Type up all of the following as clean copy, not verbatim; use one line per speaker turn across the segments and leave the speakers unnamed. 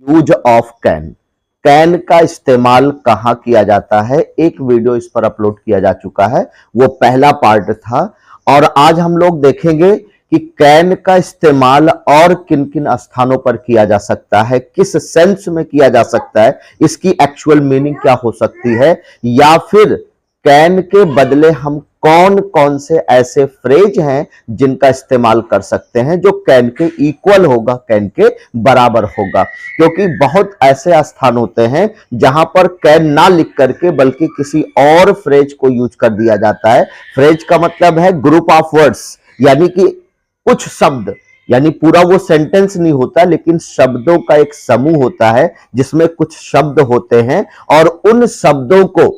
Use of can. Can का इस्तेमाल कहाँ किया जाता है, एक वीडियो इस पर अपलोड किया जा चुका है, वो पहला पार्ट था। और आज हम लोग देखेंगे कि कैन का इस्तेमाल और किन किन स्थानों पर किया जा सकता है, किस सेंस में किया जा सकता है, इसकी एक्चुअल मीनिंग क्या हो सकती है, या फिर कैन के बदले हम कौन कौन से ऐसे फ्रेज हैं जिनका इस्तेमाल कर सकते हैं जो कैन के इक्वल होगा, कैन के बराबर होगा। क्योंकि बहुत ऐसे स्थान होते हैं जहां पर कैन ना लिख करके बल्कि किसी और फ्रेज को यूज कर दिया जाता है। फ्रेज का मतलब है ग्रुप ऑफ वर्ड्स, यानी कि कुछ शब्द, यानी पूरा वो सेंटेंस नहीं होता लेकिन शब्दों का एक समूह होता है जिसमें कुछ शब्द होते हैं, और उन शब्दों को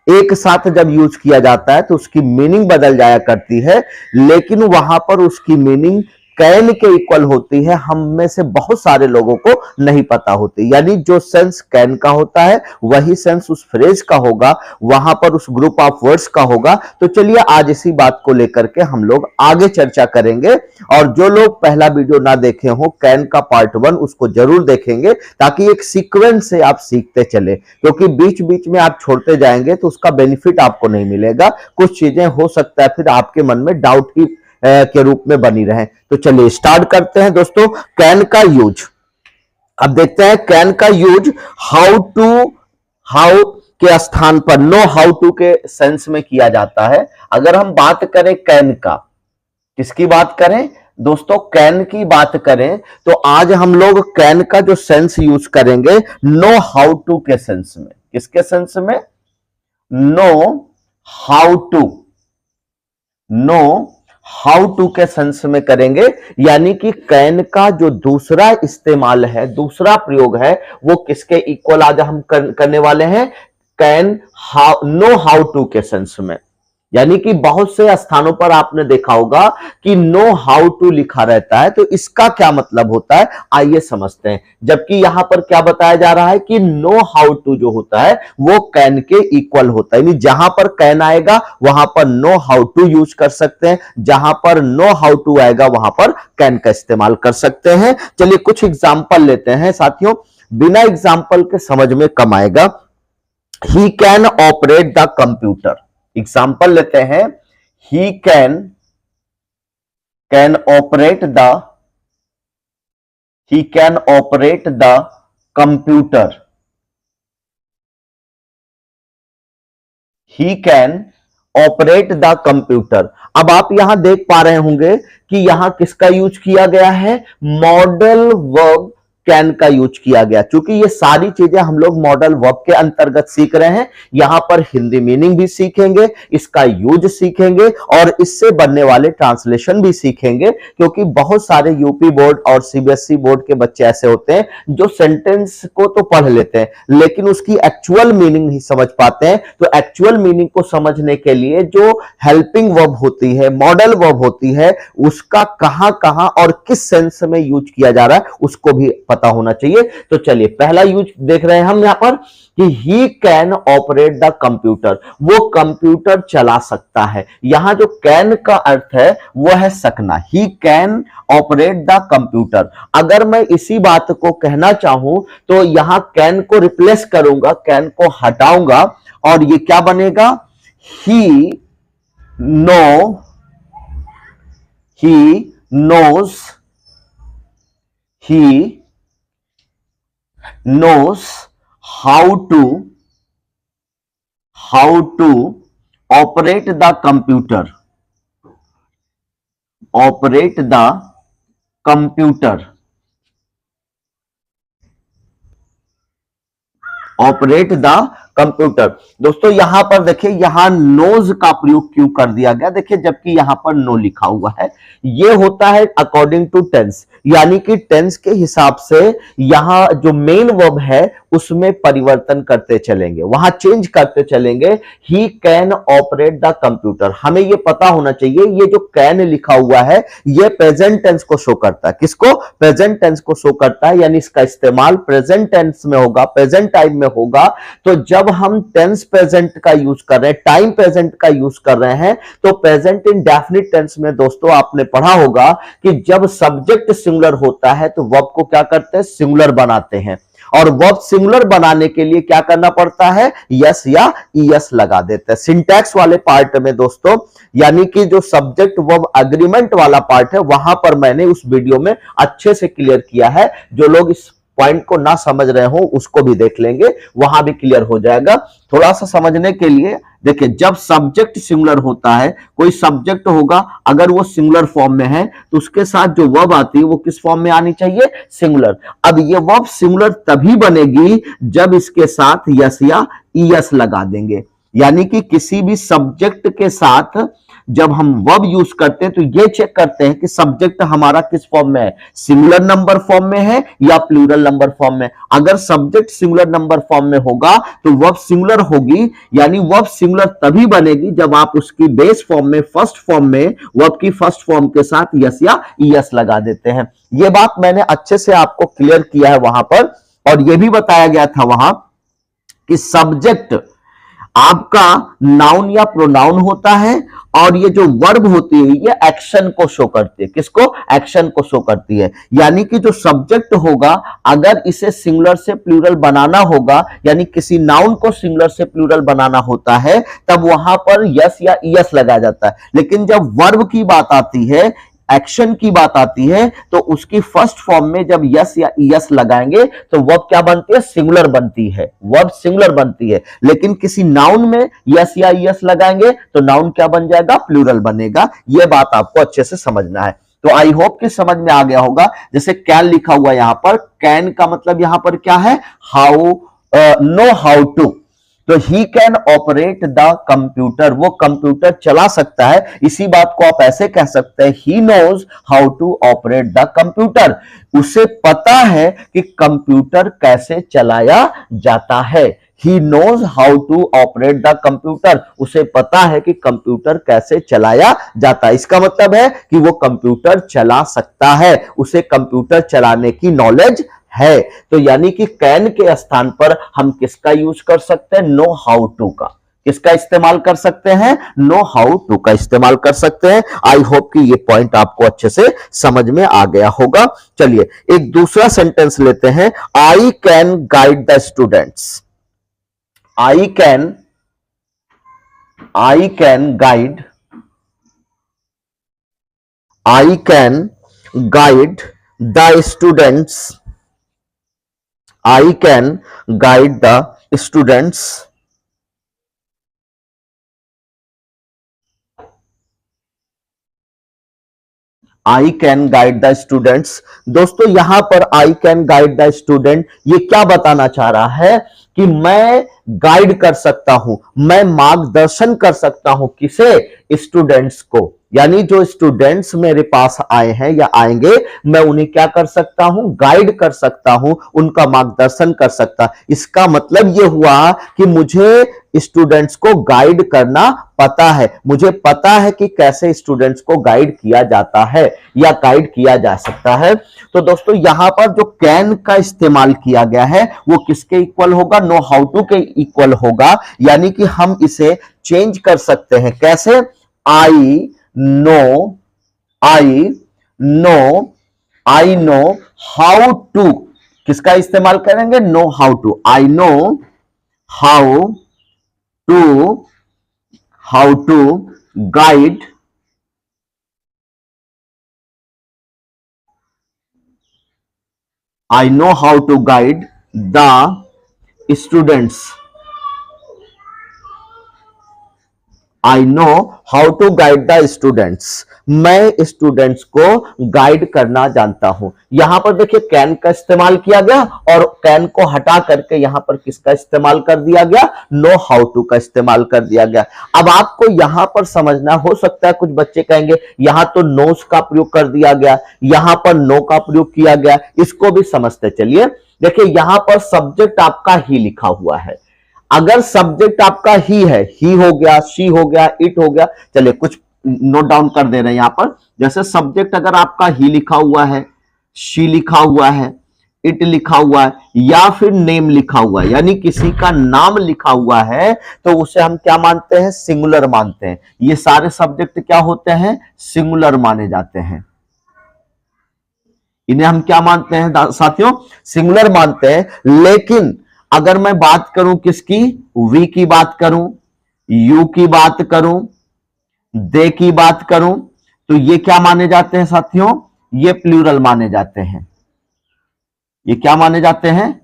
एक साथ जब यूज किया जाता है तो उसकी मीनिंग बदल जाया करती है, लेकिन वहां पर उसकी मीनिंग कैन के इक्वल होती है। हम में से बहुत सारे लोगों को नहीं पता होती, यानी जो सेंस कैन का होता है वही सेंस उस फ्रेज का होगा, वहां पर उस ग्रुप ऑफ वर्ड्स का होगा। तो चलिए आज इसी बात को लेकर के हम लोग आगे चर्चा करेंगे, और जो लोग पहला वीडियो ना देखे हो कैन का पार्ट 1 उसको जरूर देखेंगे, ताकि एक सीक्वेंस से आप सीखते चले, क्योंकि बीच बीच में आप छोड़ते जाएंगे तो उसका बेनिफिट आपको नहीं मिलेगा। कुछ चीजें हो सकता है फिर आपके मन में डाउट ही के रूप में बनी रहे। तो चलिए स्टार्ट करते हैं दोस्तों। कैन का यूज, अब देखते हैं कैन का यूज हाउ के स्थान पर नो हाउ टू के सेंस में किया जाता है। अगर हम बात करें कैन का, किसकी बात करें दोस्तों, कैन की बात करें, तो आज हम लोग कैन का जो सेंस यूज करेंगे नो हाउ टू के सेंस में। किसके सेंस में? नो हाउ टू के सेंस में करेंगे। यानी कि कैन का जो दूसरा इस्तेमाल है, दूसरा प्रयोग है, वो किसके इक्वल आज हम करने वाले हैं? कैन नो हाउ टू के सेंस में। यानी कि बहुत से स्थानों पर आपने देखा होगा कि नो हाउ टू लिखा रहता है, तो इसका क्या मतलब होता है आइए समझते हैं। जबकि यहां पर क्या बताया जा रहा है कि नो हाउ टू जो होता है वो कैन के इक्वल होता है, यानी जहां पर कैन आएगा वहां पर नो हाउ टू यूज कर सकते हैं, जहां पर नो हाउ टू आएगा वहां पर कैन का इस्तेमाल कर सकते हैं। चलिए कुछ एग्जाम्पल लेते हैं साथियों, बिना एग्जाम्पल के समझ में कम आएगा। ही can operate the computer, example लेते हैं। ही can operate the computer. He can operate the computer. अब आप यहां देख पा रहे होंगे कि यहां किसका यूज किया गया है? मॉडल वर्ब कैन का यूज किया गया। क्योंकि ये सारी चीजें हम लोग मॉडल वर्ब के अंतर्गत सीख रहे हैं, यहां पर हिंदी मीनिंग भी सीखेंगे, इसका यूज सीखेंगे और इससे बनने वाले ट्रांसलेशन भी सीखेंगे। क्योंकि बहुत सारे यूपी बोर्ड और सीबीएसई बोर्ड के बच्चे ऐसे होते हैं जो सेंटेंस को तो पढ़ लेते हैं लेकिन उसकी एक्चुअल मीनिंग नहीं समझ पाते हैं। तो एक्चुअल मीनिंग को समझने के लिए जो हेल्पिंग वर्ब होती है, मॉडल वर्ब होती है, उसका कहां कहां और किस सेंस में यूज किया जा रहा है उसको भी पता होना चाहिए। तो चलिए पहला यूज देख रहे हैं हम यहां पर कि ही कैन ऑपरेट द कंप्यूटर, वो कंप्यूटर चला सकता है। यहां जो कैन का अर्थ है वो है सकना। ही कैन ऑपरेट द कंप्यूटर। अगर मैं इसी बात को कहना चाहूं तो यहां कैन को रिप्लेस करूंगा, कैन को हटाऊंगा और ये क्या बनेगा? ही knows how to operate the computer. दोस्तों यहां पर देखिए, यहां नोज का प्रयोग क्यों कर दिया गया? देखिए जबकि यहां पर नो लिखा हुआ है, ये होता है अकॉर्डिंग टू टेंस, यानी कि टेंस के हिसाब से यहां जो मेन वर्ब है उसमें परिवर्तन करते चलेंगे, वहां चेंज करते चलेंगे। ही कैन ऑपरेट द कंप्यूटर। हमें यह पता होना चाहिए ये जो कैन लिखा हुआ है ये प्रेजेंट टेंस को शो करता है। किसको? प्रेजेंट टेंस को शो करता है, यानी इसका इस्तेमाल प्रेजेंट टेंस में होगा, प्रेजेंट टाइम में होगा। तो जब हम टेंस प्रेजेंट का यूज कर रहे हैं, टाइम प्रेजेंट का यूज कर रहे हैं, तो प्रेजेंट इंडेफिनिट टेंस में दोस्तों आपने पढ़ा होगा कि जब सब्जेक्ट सिंगुलर होता है तो वर्ब को क्या करते हैं, सिंगुलर बनाते हैं। और वर्ब सिंगुलर बनाने के लिए क्या करना पड़ता है, यस या ईएस लगा देते हैं। सिंटैक्स वाले पार्ट में दोस्तों, यानी कि जो सब्जेक्ट वर्ब एग्रीमेंट वाला पार्ट है, वहां पर मैंने उस वीडियो में अच्छे से क्लियर किया है। जो लोग इस पॉइंट को ना समझ रहे हो उसको भी देख लेंगे, वहां भी क्लियर हो जाएगा। थोड़ा सा समझने के लिए देखिए, जब सब्जेक्ट सिंगुलर होता है, कोई सब्जेक्ट होगा, अगर वो सिंगुलर फॉर्म में है तो उसके साथ जो वर्ब आती है वो किस फॉर्म में आनी चाहिए, सिंगुलर। अब ये वर्ब सिंगुलर तभी बनेगी जब इसके साथ यस या ईएस लगा देंगे। यानी कि किसी भी सब्जेक्ट के साथ जब हम वर्ब यूज करते हैं तो ये चेक करते हैं कि सब्जेक्ट हमारा किस फॉर्म में है, सिंगुलर नंबर फॉर्म में है या प्लूरल नंबर फॉर्म में। अगर सब्जेक्ट सिंगुलर नंबर फॉर्म में होगा तो वर्ब सिंगुलर होगी, यानी वर्ब सिंगुलर तभी बनेगी जब आप उसकी बेस फॉर्म में, फर्स्ट फॉर्म में, वर्ब की फर्स्ट फॉर्म के साथ यस या ईएस लगा देते हैं। यह बात मैंने अच्छे से आपको क्लियर किया है वहां पर। और यह भी बताया गया था वहां कि सब्जेक्ट आपका नाउन या प्रोनाउन होता है, और ये जो वर्ब होती है ये एक्शन को शो करती है। किसको, एक्शन को शो करती है। यानी कि जो सब्जेक्ट होगा, अगर इसे सिंगुलर से प्लूरल बनाना होगा, यानी किसी नाउन को सिंगुलर से प्लूरल बनाना होता है, तब वहां पर यस या ईएस लगाया जाता है। लेकिन जब वर्ब की बात आती है, एक्शन की बात आती है, तो उसकी फर्स्ट फॉर्म में जब यस या ईएस लगाएंगे तो वर्ब क्या बनती है, सिंगुलर बनती है, वर्ब सिंगुलर बनती है। लेकिन किसी नाउन में यस या ईएस लगाएंगे तो नाउन क्या बन जाएगा, प्लूरल बनेगा। यह बात आपको अच्छे से समझना है। तो आई होप कि समझ में आ गया होगा। जैसे कैन लिखा हुआ यहां पर, कैन का मतलब यहां पर क्या है, हाउ, नो हाउ टू। तो he can operate the computer, वो कंप्यूटर चला सकता है। इसी बात को आप ऐसे कह सकते हैं, he knows how to operate the computer. उसे पता है कि कंप्यूटर कैसे चलाया जाता है। He knows how to operate the computer, उसे पता है कि कंप्यूटर कैसे चलाया जाता है। इसका मतलब है कि वो कंप्यूटर चला सकता है, उसे कंप्यूटर चलाने की नॉलेज है। तो यानी कि कैन के स्थान पर हम किसका यूज कर सकते हैं, नो हाउ टू का। किसका इस्तेमाल कर सकते हैं, नो हाउ टू का इस्तेमाल कर सकते हैं। आई होप कि ये पॉइंट आपको अच्छे से समझ में आ गया होगा। चलिए एक दूसरा सेंटेंस लेते हैं। I can guide the students. I can guide, I can guide the students, I can guide the students. I can guide the students। दोस्तों यहां पर I can guide the student, ये क्या बताना चाह रहा है कि मैं गाइड कर सकता हूं, मैं मार्गदर्शन कर सकता हूं, किसे, स्टूडेंट्स को। यानी जो स्टूडेंट्स मेरे पास आए हैं या आएंगे, मैं उन्हें क्या कर सकता हूं, गाइड कर सकता हूं, उनका मार्गदर्शन कर सकता। इसका मतलब यह हुआ कि मुझे स्टूडेंट्स को गाइड करना पता है, मुझे पता है कि कैसे स्टूडेंट्स को गाइड किया जाता है या गाइड किया जा सकता है। तो दोस्तों यहां पर जो कैन का इस्तेमाल किया गया है वो किसके इक्वल होगा, नो हाउ टू के इक्वल होगा। यानी कि हम इसे चेंज कर सकते हैं, कैसे, I know, I know, I know how to, किसका इस्तेमाल करेंगे, know how to. I know how to guide, I know how to guide the students. I know how to guide the students. मैं students को guide करना जानता हूं। यहां पर देखिए कैन का इस्तेमाल किया गया और कैन को हटा करके यहां पर किसका इस्तेमाल कर दिया गया, नो हाउ टू का इस्तेमाल कर दिया गया। अब आपको यहां पर समझना, हो सकता है कुछ बच्चे कहेंगे यहां तो नोस का प्रयोग कर दिया गया, यहां पर नो का प्रयोग किया गया, इसको भी समझते चलिए। देखिए यहां पर सब्जेक्ट आपका ही लिखा हुआ है। अगर सब्जेक्ट आपका ही है, ही हो गया, शी हो गया, इट हो गया, चलिए कुछ नोट डाउन कर दे रहे हैं यहां पर। जैसे सब्जेक्ट अगर आपका ही लिखा हुआ है, शी लिखा हुआ है, इट लिखा हुआ है, या फिर नेम लिखा हुआ है, यानी किसी का नाम लिखा हुआ है, तो उसे हम क्या मानते हैं, सिंगुलर मानते हैं। ये सारे सब्जेक्ट क्या होते हैं, सिंगुलर माने जाते हैं। इन्हें हम क्या मानते हैं साथियों, सिंगुलर मानते हैं। लेकिन अगर मैं बात करूं किसकी, वी की बात करूं, यू की बात करूं, दे की बात करूं, तो ये क्या माने जाते हैं साथियों, ये प्लूरल माने जाते हैं। ये क्या माने जाते हैं,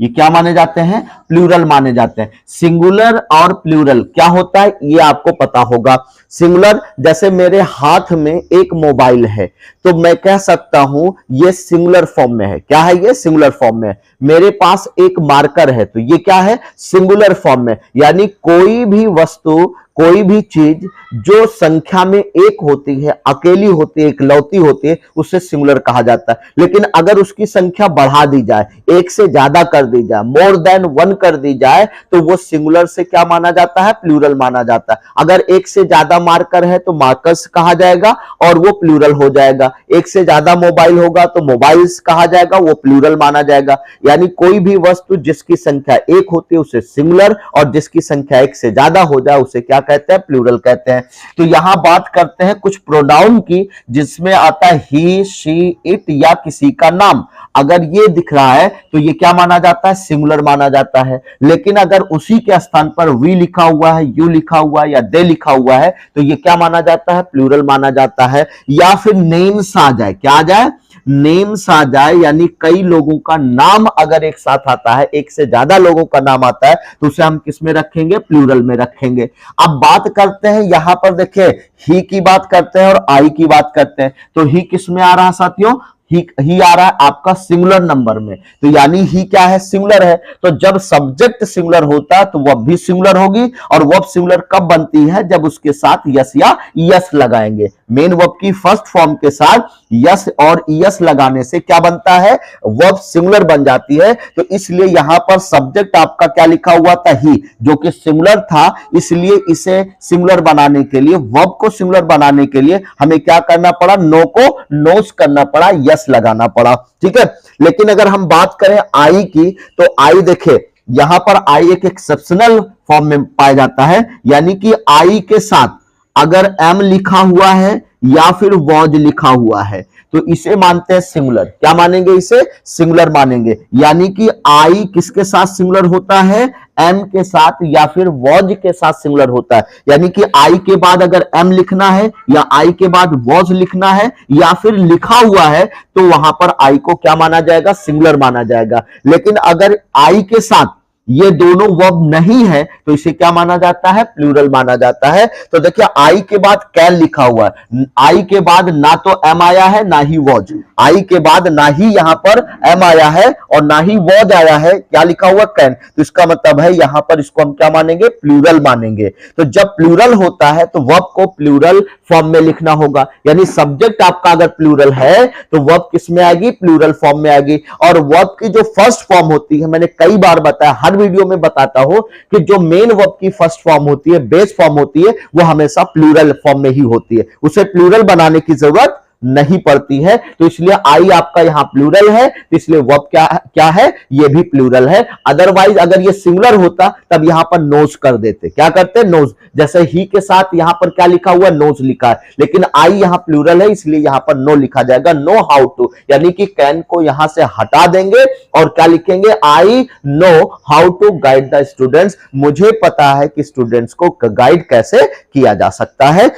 ये क्या माने जाते हैं, प्लूरल माने जाते हैं। सिंगुलर और प्लूरल क्या होता है ये आपको पता होगा। सिंगुलर जैसे मेरे हाथ में एक मोबाइल है तो मैं कह सकता हूं ये सिंगुलर फॉर्म में है। क्या है ये, सिंगुलर फॉर्म में है। मेरे पास एक मार्कर है तो ये क्या है, सिंगुलर फॉर्म में। यानी कोई भी वस्तु, कोई भी चीज जो संख्या में एक होती है, अकेली होती है, इकलौती होती है, उसे सिंगुलर कहा जाता है। लेकिन अगर उसकी संख्या बढ़ा दी जाए, एक से ज्यादा कर दी जाए, मोर देन वन कर दी जाए, तो वो सिंगुलर से क्या माना जाता है, प्लूरल माना जाता है। अगर एक से ज्यादा मार्कर है तो मार्कर्स कहा जाएगा और वो प्लूरल हो जाएगा। एक से ज्यादा मोबाइल होगा तो मोबाइल्स कहा जाएगा, वो प्लूरल माना जाएगा। यानी कोई भी वस्तु जिसकी संख्या एक होती है उसे सिंगुलर, और जिसकी संख्या एक से ज्यादा हो जाए उसे क्या कहते हैं, प्लूरल कहते हैं। तो यहां बात करते हैं कुछ प्रोनाउन की, जिसमें आता है ही, शी, इट या किसी का नाम। अगर ये दिख रहा है तो ये क्या माना जाता है, सिंगुलर माना जाता है। लेकिन अगर उसी के स्थान पर वी लिखा हुआ है, यू लिखा हुआ है या दे लिखा हुआ है तो ये क्या माना जाता है, प्लूरल माना जाता है। या फिर नेम्स आ जाए, क्या आ जाए, नेम्स आ जाए, यानी कई लोगों का नाम अगर एक साथ आता है, एक से ज्यादा लोगों का नाम आता है, तो उसे हम किस में रखेंगे, प्लूरल में रखेंगे। अब बात करते हैं, यहां पर देखिए ही की बात करते हैं और आई की बात करते हैं। तो ही किस में आ रहा है साथियों, ही आ रहा है आपका सिंगुलर नंबर में। तो यानी ही क्या है, सिंगुलर है। तो जब सब्जेक्ट सिंगुलर होता है तो वह भी सिंगुलर होगी। और वर्ब सिंगुलर कब बनती है, जब उसके साथ यस या यस लगाएंगे। मेन वर्ब की फर्स्ट फॉर्म के साथ यस और यस लगाने से क्या बनता है, वर्ब सिंगुलर बन जाती है। तो इसलिए यहां पर सब्जेक्ट आपका क्या लिखा हुआ था, ही, जो कि सिंगुलर था। इसलिए इसे सिंगुलर बनाने के लिए, वर्ब को सिंगुलर बनाने के लिए हमें क्या करना पड़ा, नो को नोस करना पड़ा, यस लगाना पड़ा। ठीक है। लेकिन अगर हम बात करें आई की, तो आई देखे यहां पर आई एक एक्सेप्शनल फॉर्म में पाया जाता है। यानी कि आई के साथ अगर एम लिखा हुआ है या फिर वॉज लिखा हुआ है तो इसे मानते हैं सिंगुलर। क्या मानेंगे, इसे सिंगुलर मानेंगे। यानी कि आई किसके साथ सिंगुलर होता है, एम के साथ या फिर वॉज के साथ सिंगुलर होता है। यानी कि आई के बाद अगर एम लिखना है या आई के बाद वॉज लिखना है या फिर लिखा हुआ है तो वहां पर आई को क्या माना जाएगा, सिंगुलर माना जाएगा। लेकिन अगर आई के साथ ये दोनों वर्ब नहीं है तो इसे क्या माना जाता है, प्लूरल माना जाता है। तो देखिए आई के बाद कैन लिखा हुआ है, आई के बाद ना तो एम आया है ना ही वॉज, आई के बाद ना ही यहां पर एम आया है और ना ही वॉज आया है, क्या लिखा हुआ, कैन। तो इसका मतलब है यहां पर इसको हम क्या मानेंगे, प्लूरल मानेंगे। तो जब प्लूरल होता है तो वर्ब को प्लूरल फॉर्म में लिखना होगा। यानी सब्जेक्ट आपका अगर प्लूरल है तो वर्ब किस में आएगी, प्लूरल फॉर्म में आएगी। और वर्ब की जो फर्स्ट फॉर्म होती है, मैंने कई बार बताया, हर वीडियो में बताता हूं कि जो मेन वर्ब की फर्स्ट फॉर्म होती है, बेस फॉर्म होती है, वो हमेशा प्लूरल फॉर्म में ही होती है। उसे प्लूरल बनाने की जरूरत नहीं पड़ती है। तो इसलिए आई आपका यहां प्लूरल है, तो इसलिए वर्ब क्या है, ये भी प्लूरल है। अदरवाइज अगर ये सिंगुलर होता तब यहां पर नोज कर देते। क्या करते, नोज। जैसे ही के साथ यहां पर क्या लिखा हुआ, नोज लिखा है, लेकिन आई यहां प्लूरल है इसलिए यहां पर नो लिखा जाएगा, नो हाउ टू। यानी कि कैन को यहां से हटा देंगे और क्या लिखेंगे, I know how to guide the students. मुझे पता है कि स्टूडेंट्स को गाइड कैसे किया जा सकता है।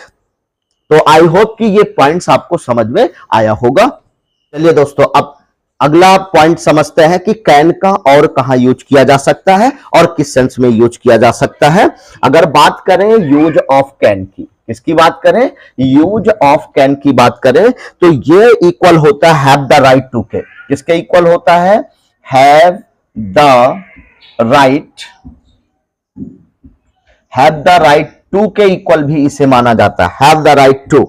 तो आई होप कि ये पॉइंट्स आपको समझ में आया होगा। चलिए दोस्तों, अब अगला पॉइंट समझते हैं कि कैन का और कहां यूज किया जा सकता है और किस सेंस में यूज किया जा सकता है। अगर बात करें यूज ऑफ कैन की, किसकी बात करें, यूज ऑफ कैन की बात करें, तो ये इक्वल होता है हैव द राइट टू के। किसके इक्वल होता है, have the right, have the right to के इक्वल भी इसे माना जाता है। हैव द राइट टू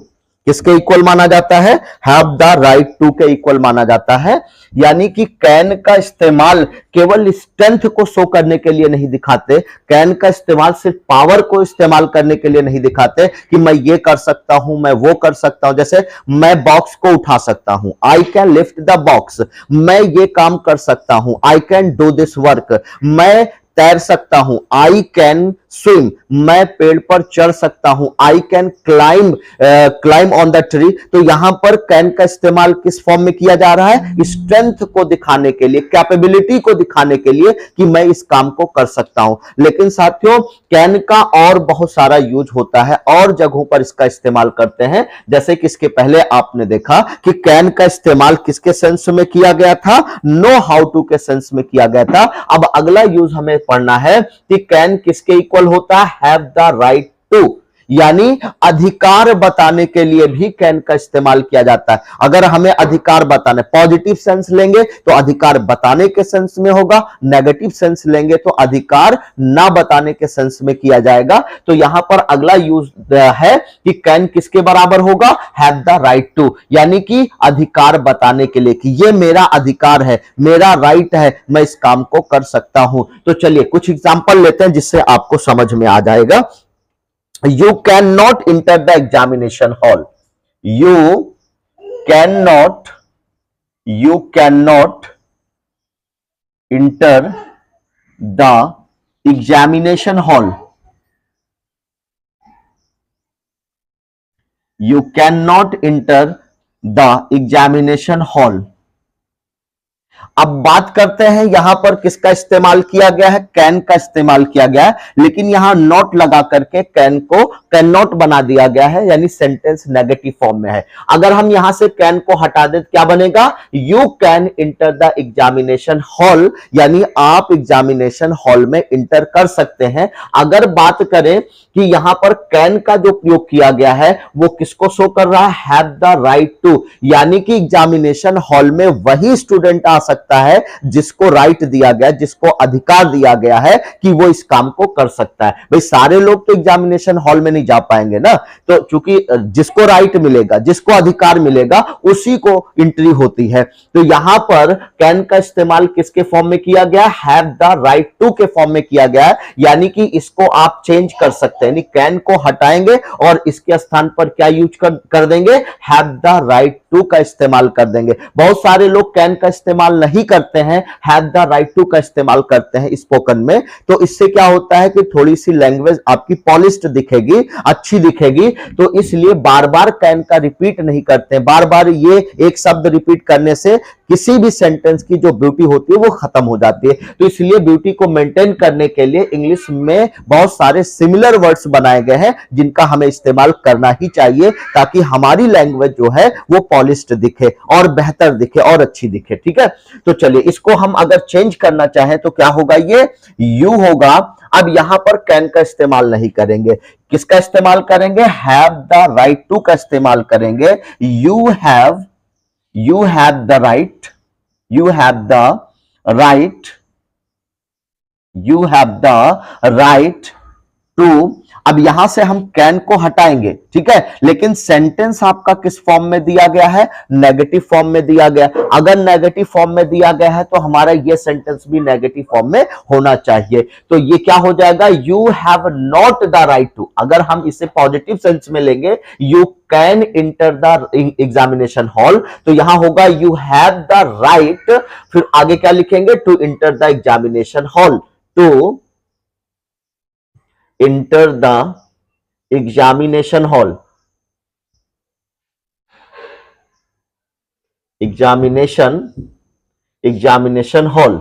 किसके इक्वल माना जाता है, हैव द राइट टू के इक्वल माना जाता है। यानी कि कैन का इस्तेमाल केवल स्ट्रेंथ को शो करने के लिए नहीं दिखाते, कैन का इस्तेमाल सिर्फ पावर को इस्तेमाल करने के लिए नहीं दिखाते कि मैं ये कर सकता हूं, मैं वो कर सकता हूं। जैसे मैं बॉक्स को उठा सकता हूं, I can lift the box. मैं ये काम कर सकता हूं, I can do this work. मैं तैर सकता हूं, आई कैन स्विम, मैं पेड़ पर चढ़ सकता हूं, I can climb on the tree. तो यहां पर कैन का इस्तेमाल किस फॉर्म में किया जा रहा है? स्ट्रेंथ को दिखाने के लिए, कैपेबिलिटी को दिखाने के लिए कि मैं इस काम को कर सकता हूं। लेकिन साथियों, कैन का और बहुत सारा यूज होता है, और जगहों पर इसका इस्तेमाल करते हैं। जैसे कि इसके पहले आपने देखा कि कैन का इस्तेमाल किसके सेंस में किया गया था? नो हाउ टू के सेंस में किया गया था। अब अगला यूज हमें पढ़ना है कि कैन किसके इक्वल होता है? हैव द राइट टू, यानी अधिकार बताने के लिए भी कैन का इस्तेमाल किया जाता है। अगर हमें अधिकार बताने, पॉजिटिव सेंस लेंगे तो अधिकार बताने के सेंस में होगा, नेगेटिव सेंस लेंगे तो अधिकार ना बताने के सेंस में किया जाएगा। तो यहां पर अगला यूज है कि कैन किसके बराबर होगा? हैव द राइट टू, यानी कि अधिकार बताने के लिए कि ये मेरा अधिकार है, मेरा राइट है, मैं इस काम को कर सकता हूं। तो चलिए कुछ एग्जांपल लेते हैं जिससे आपको समझ में आ जाएगा। You cannot enter the examination hall. You cannot enter the examination hall. You cannot enter the examination hall. अब बात करते हैं यहां पर किसका इस्तेमाल किया गया है? कैन का इस्तेमाल किया गया है, लेकिन यहां नॉट लगा करके कैन को कैन नॉट बना दिया गया है, यानी सेंटेंस नेगेटिव फॉर्म में है। अगर हम यहां से कैन को हटा दें क्या बनेगा? You can enter the examination hall, यानी आप एग्जामिनेशन हॉल में इंटर कर सकते हैं। अगर बात करें कि यहां पर कैन का जो प्रयोग किया गया है वो किसको शो कर रहा है? हैव द राइट टू, यानी कि एग्जामिनेशन हॉल में वही स्टूडेंट आ सकता है जिसको राइट दिया गया, जिसको अधिकार दिया गया है कि वो इस काम को कर सकता है। भाई सारे लोग तो एग्जामिनेशन हॉल में नहीं जा पाएंगे ना, तो चूंकि जिसको राइट मिलेगा, जिसको अधिकार मिलेगा, उसी को एंट्री होती है। तो यहां पर कैन का इस्तेमाल किसके फॉर्म में किया गया? हैव द राइट टू के फॉर्म में किया गया है, यानी कि इसको आप चेंज कर सकते हैं, यानी कैन को हटाएंगे और इसके स्थान पर क्या यूज कर देंगे? हैव द राइट टू का इस्तेमाल कर देंगे। बहुत सारे लोग कैन का इस्तेमाल नहीं करते हैं, हैव द राइट टू का इस्तेमाल करते हैं स्पोकन में। तो इससे क्या होता है कि थोड़ी सी लैंग्वेज आपकी पॉलिश्ड दिखेगी, अच्छी दिखेगी। तो इसलिए बार बार कैन का रिपीट नहीं करते हैं। बार बार ये एक शब्द रिपीट करने से किसी भी सेंटेंस की जो ब्यूटी होती है वो खत्म हो जाती है। तो इसलिए ब्यूटी को मेंटेन करने के लिए इंग्लिश में बहुत सारे सिमिलर वर्ड्स बनाए गए हैं जिनका हमें इस्तेमाल करना ही चाहिए, ताकि हमारी लैंग्वेज जो है वो पॉलिश्ड दिखे और बेहतर दिखे और अच्छी दिखे। ठीक है, तो चलिए इसको हम अगर चेंज करना चाहें तो क्या होगा? ये यू होगा। अब यहां पर कैन का इस्तेमाल नहीं करेंगे, किसका इस्तेमाल करेंगे? हैव द राइट टू का इस्तेमाल करेंगे। You have the right, you have the right, you have the right to। अब यहां से हम कैन को हटाएंगे, ठीक है, लेकिन सेंटेंस आपका किस फॉर्म में दिया गया है? नेगेटिव फॉर्म में दिया गया। अगर नेगेटिव फॉर्म में दिया गया है तो हमारा ये सेंटेंस भी नेगेटिव फॉर्म में होना चाहिए। तो ये क्या हो जाएगा? You have not the right to. अगर हम इसे पॉजिटिव सेंस में लेंगे, you can enter the examination hall, तो यहां होगा यू हैव द राइट, फिर आगे क्या लिखेंगे? To enter the examination hall, to enter the examination hall, examination hall।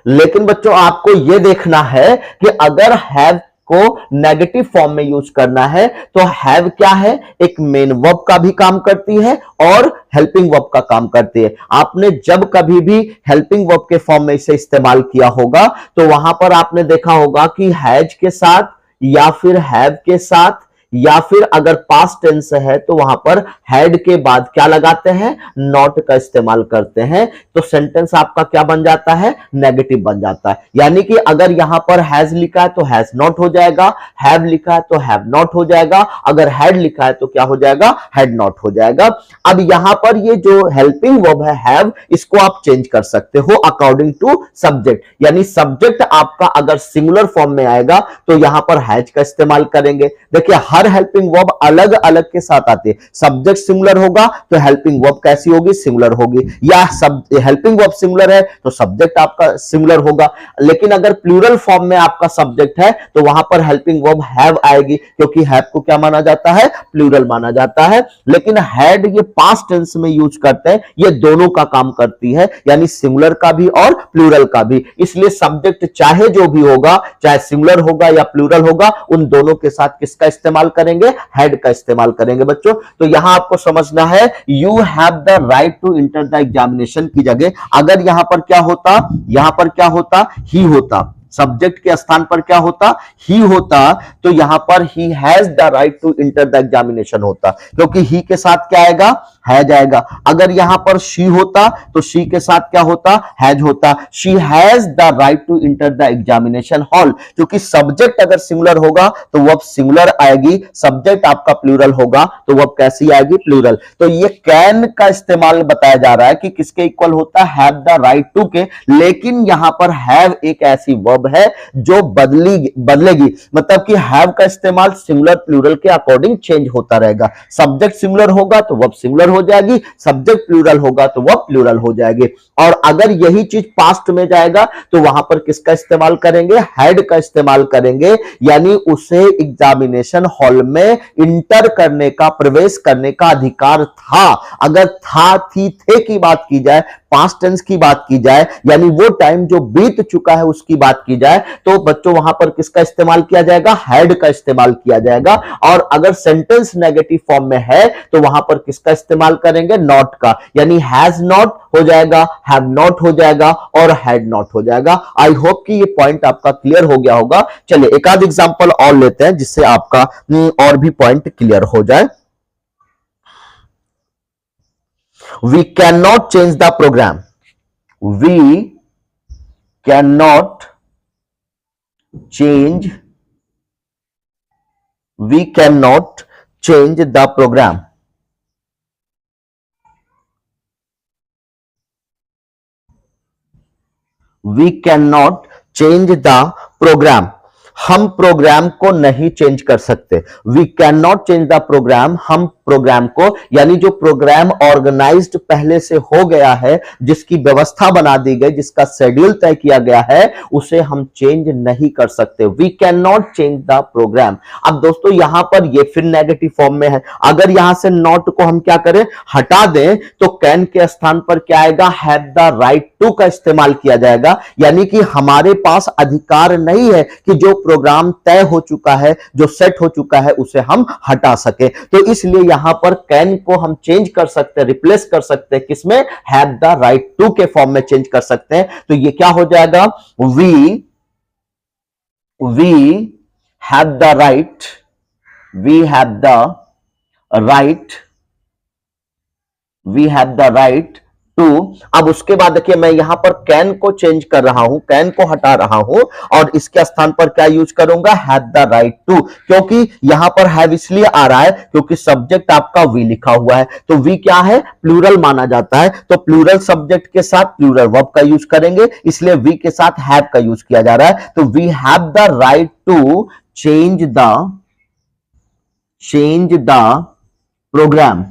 लेकिन बच्चों आपको यह देखना है कि अगर हैव को नेगेटिव फॉर्म में यूज करना है तो हैव क्या है? एक मेन वर्ब का भी काम करती है और हेल्पिंग वर्ब का काम करती है। आपने जब कभी भी हेल्पिंग वर्ब के फॉर्म में इसे इस्तेमाल किया होगा तो वहां पर आपने देखा होगा कि हैज के साथ या फिर हैव के साथ, या फिर अगर पास्ट टेंस है तो वहां पर हैड के बाद क्या लगाते हैं? नॉट का इस्तेमाल करते हैं। तो सेंटेंस आपका क्या बन जाता है? नेगेटिव बन जाता है। यानी कि अगर यहां पर हैज लिखा है तो हैज नॉट हो जाएगा, हैव लिखा है तो हैव नॉट हो जाएगा, अगर हैड लिखा है तो क्या हो जाएगा? हैड नॉट हो जाएगा। अब यहां पर ये जो हेल्पिंग वर्ब है हैव, इसको आप चेंज कर सकते हो अकॉर्डिंग टू सब्जेक्ट। यानी सब्जेक्ट आपका अगर सिंगुलर फॉर्म में आएगा तो यहां पर हैज का इस्तेमाल करेंगे। देखिए हर हेल्पिंग वर्ब अलग अलग के साथ आती है। सब्जेक्ट सिमिलर होगा तो हेल्पिंग वर्ब कैसी होगी, सिमिलर होगी, या सब हेल्पिंग वर्ब सिमिलर है तो सब्जेक्ट आपका सिमिलर होगा। लेकिन अगर प्लूरल फॉर्म में आपका सब्जेक्ट है तो वहां पर हेल्पिंग वर्ब हैव आएगी, क्योंकि हैव को क्या माना जाता है, प्लूरल माना जाता है। लेकिन हैड ये पास्ट टेंस में यूज करते हैं, ये दोनों का काम करती है, यानी सिमिलर का भी और प्लूरल का भी। इसलिए सब्जेक्ट चाहे जो भी होगा, चाहे सिमिलर होगा या प्लूरल होगा, उन दोनों के साथ किसका इस्तेमाल करेंगे, हैड का इस्तेमाल करेंगे बच्चों। तो यहां आपको समझना है you have the right to enter the examination की जगह अगर यहां पर क्या होता, यहां पर क्या होता, ही होता, सब्जेक्ट के स्थान पर क्या होता, ही होता, तो यहां पर he has the right to enter the examination होता, क्योंकि ही के साथ क्या आएगा, हैज आएगा। अगर यहां पर शी होता तो शी के साथ क्या होता, हैज होता। She has the right to enter the examination hall, क्योंकि सब्जेक्ट अगर सिमिलर होगा तो वह सिमिलर आएगी, सब्जेक्ट आपका प्लूरल होगा तो वह कैसी आएगी, प्लूरल। तो ये कैन का इस्तेमाल बताया जा रहा है कि किसके इक्वल होता है, हैव द राइट टू के। लेकिन यहां पर हैव एक ऐसी वर्ब है जो बदलेगी, मतलब कि हैव का इस्तेमाल सिमिलर प्लूरल के अकॉर्डिंग चेंज होता रहेगा। सब्जेक्ट सिमिलर होगा तो वर्ब सिमिलर हो जाएगी, सब्जेक्ट प्लूरल होगा तो वर्ब प्लूरल हो जाएगी। और अगर यही चीज पास्ट में जाएगा तो वहां पर किसका इस्तेमाल करेंगे, हैड का इस्तेमाल करेंगे, यानी उसे एग्जामिनेशन हॉल में इंटर करने का, प्रवेश करने का अधिकार था। अगर था, थी, थे की बात की जाए, पास्ट टेंस की बात की जाए, यानी वो टाइम जो बीत चुका है उसकी बात की जाए, तो बच्चों वहां पर किसका इस्तेमाल किया जाएगा, हैड का इस्तेमाल किया जाएगा। और अगर सेंटेंस नेगेटिव फॉर्म में है तो वहां पर किसका इस्तेमाल करेंगे, नॉट का, यानी हैज नॉट हो जाएगा, हैव नॉट हो जाएगा और हैड नॉट हो जाएगा। आई होप कि ये पॉइंट आपका क्लियर हो गया होगा। चलिए एक आध एग्जांपल और लेते हैं जिससे आपका और भी पॉइंट क्लियर हो जाए। We cannot change the program. We cannot change. We cannot change the program. We cannot change the program. हम प्रोग्राम को नहीं चेंज कर सकते। We can not change the program, हम प्रोग्राम को, यानी जो प्रोग्राम ऑर्गेनाइज्ड पहले से हो गया है, जिसकी व्यवस्था बना दी गई, जिसका शेड्यूल तय किया गया है, उसे हम चेंज नहीं कर सकते। We can not change the program. अब दोस्तों यहां पर ये फिर नेगेटिव फॉर्म में है। अगर यहां से नॉट को हम क्या करें, हटा दें, तो कैन के स्थान पर क्या आएगा, हैव द राइट टू का इस्तेमाल किया जाएगा, यानी कि हमारे पास अधिकार नहीं है कि जो प्रोग्राम तय हो चुका है, जो सेट हो चुका है, उसे हम हटा सके। तो इसलिए यहां पर कैन को हम चेंज कर सकते हैं, रिप्लेस कर सकते हैं, किसमें, हैव द राइट टू के फॉर्म में चेंज कर सकते हैं। तो ये क्या हो जाएगा, we have the right, we have the right, we have the right to. अब उसके बाद देखिए मैं यहां पर कैन को चेंज कर रहा हूं, कैन को हटा रहा हूं और इसके स्थान पर क्या यूज करूंगा, हैव द राइट टू, क्योंकि यहां पर हैव इसलिए आ रहा है क्योंकि सब्जेक्ट आपका वी लिखा हुआ है। तो वी क्या है, प्लूरल माना जाता है, तो प्लूरल सब्जेक्ट के साथ प्लूरल वर्ब का यूज करेंगे, इसलिए वी के साथ हैव का यूज किया जा रहा है। तो we have the right to change the program.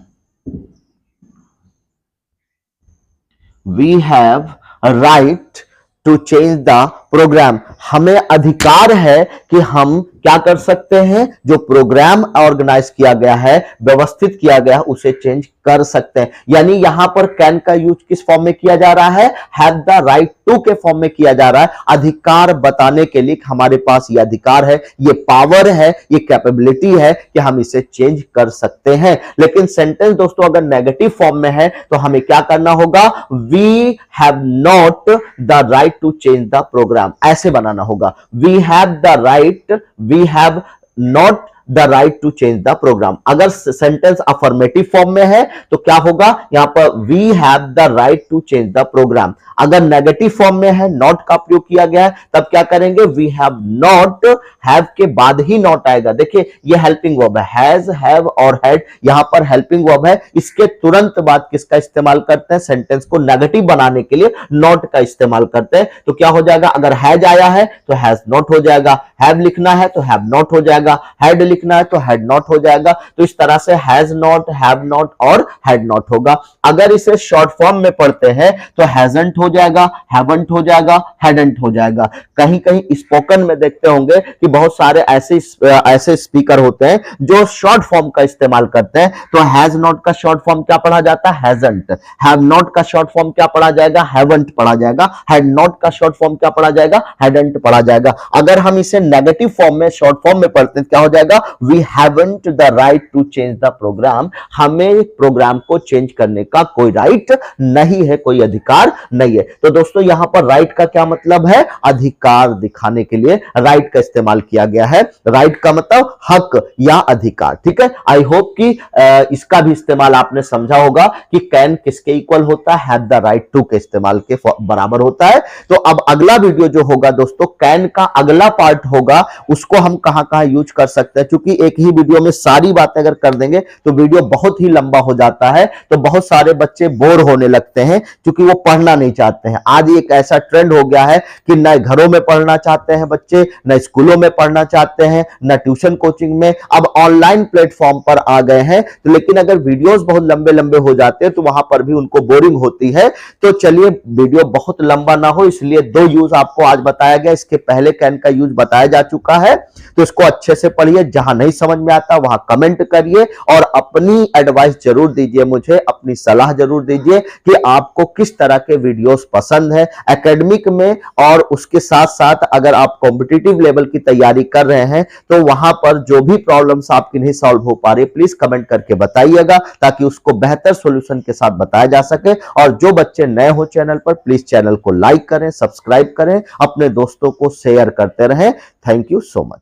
We have a right to change the program. हमें अधिकार है कि हम क्या कर सकते हैं, जो प्रोग्राम ऑर्गेनाइज किया गया है, व्यवस्थित किया गया है, उसे चेंज कर सकते हैं। यानी यहां पर कैन का यूज किस फॉर्म में किया जा रहा है, हैव द राइट टू के फॉर्म में किया जा रहा है, अधिकार बताने के लिए हमारे पास ये अधिकार है, ये पावर है, ये कैपेबिलिटी है कि हम इसे चेंज कर सकते हैं। लेकिन सेंटेंस दोस्तों अगर नेगेटिव फॉर्म में है तो हमें क्या करना होगा, we have not the right to change the program, ऐसे बनाना होगा। We have the right, we have not the right to change the program. अगर सेंटेंस अफर्मेटिव फॉर्म में है तो क्या होगा, यहां पर we have the right to change the program. अगर नेगेटिव फॉर्म में है, नॉट का प्रयोग किया गया है, तब क्या करेंगे, वी हैव नॉट, हैव के बाद ही नॉट आएगा। देखिए ये हेल्पिंग वर्ब है, हैज, हैव और हैड, यहां पर हेल्पिंग वर्ब है, इसके तुरंत बाद किसका इस्तेमाल करते हैं, सेंटेंस को नेगेटिव बनाने के लिए नॉट का इस्तेमाल करते हैं। तो क्या हो जाएगा, अगर हैज आया है तो हैज नॉट हो जाएगा, हैव लिखना है तो हैव नॉट हो जाएगा, हैड लिखना है तो हैड नॉट हो जाएगा। तो इस तरह से हैज नॉट, हैव नॉट और हैड नॉट होगा। अगर इसे शॉर्ट फॉर्म में पढ़ते हैं तो हैजंट हो जाएगा, हैवंट हो जाएगा, हैडंट हो जाएगा। कहीं कहीं स्पोकन में देखते होंगे कि बहुत सारे ऐसे स्पीकर होते हैं जो शॉर्ट फॉर्म का इस्तेमाल करते हैं। तो हैज नॉट का शॉर्ट फॉर्म क्या पढ़ा जाता है? हैजंट। हैव नॉट का शॉर्ट फॉर्म क्या पढ़ा जाएगा? हैवंट पढ़ा जाएगा। हैड नॉट का शॉर्ट फॉर्म क्या पढ़ा जाएगा? हैडंट पढ़ा जाएगा। अगर हम इसे नेगेटिव फॉर्म में, शॉर्ट फॉर्म में पढ़ते हैं क्या हो जाएगा? We haven't the right to change the program. हमें प्रोग्राम को चेंज करने का कोई राइट नहीं है, कोई अधिकार नहीं है। तो दोस्तों यहां पर राइट का क्या मतलब है? अधिकार दिखाने के लिए राइट का इस्तेमाल किया गया है। राइट का मतलब हक या अधिकार। ठीक है, आई होप कि इसका भी इस्तेमाल आपने समझा होगा कि कैन किसके इक्वल होता है? हैव द राइट टू के इस्तेमाल के बराबर होता है। तो अब अगला वीडियो जो होगा दोस्तों, कैन का अगला पार्ट होगा, उसको हम कहां कहां यूज कर सकते हैं। क्योंकि एक ही वीडियो में सारी बातें अगर कर देंगे तो वीडियो बहुत ही लंबा हो जाता है, तो बहुत सारे बच्चे बोर होने लगते हैं क्योंकि वो पढ़ना नहीं चाहते हैं। आज एक ऐसा ट्रेंड हो गया है कि न घरों में पढ़ना चाहते हैं बच्चे, न स्कूलों में पढ़ना चाहते हैं, न ट्यूशन कोचिंग में, अब ऑनलाइन प्लेटफॉर्म पर आ गए हैं। तो लेकिन अगर वीडियोस बहुत लंबे लंबे हो जाते हैं तो वहां पर भी उनको बोरिंग होती है। तो चलिए वीडियो बहुत लंबा ना हो इसलिए दो यूज आपको आज बताया गया। इसके पहले कैन का यूज बताया जा चुका है, तो इसको अच्छे से पढ़िए। जहां नहीं समझ में आता वहां कमेंट करिए और अपनी एडवाइस जरूर दीजिए, मुझे अपनी सलाह जरूर दीजिए कि आपको किस तरह के वीडियोस पसंद है एकेडमिक में। और उसके साथ साथ अगर आप कॉम्पिटिटिव लेवल की तैयारी कर रहे हैं तो वहां पर जो भी प्रॉब्लम्स आपकी नहीं सॉल्व हो पा रही, प्लीज कमेंट करके बताइएगा ताकि उसको बेहतर सॉल्यूशन के साथ बताया जा सके। और जो बच्चे नए हो चैनल पर, प्लीज चैनल को लाइक करें, सब्सक्राइब करें, अपने दोस्तों को शेयर करते रहें। Thank you so much.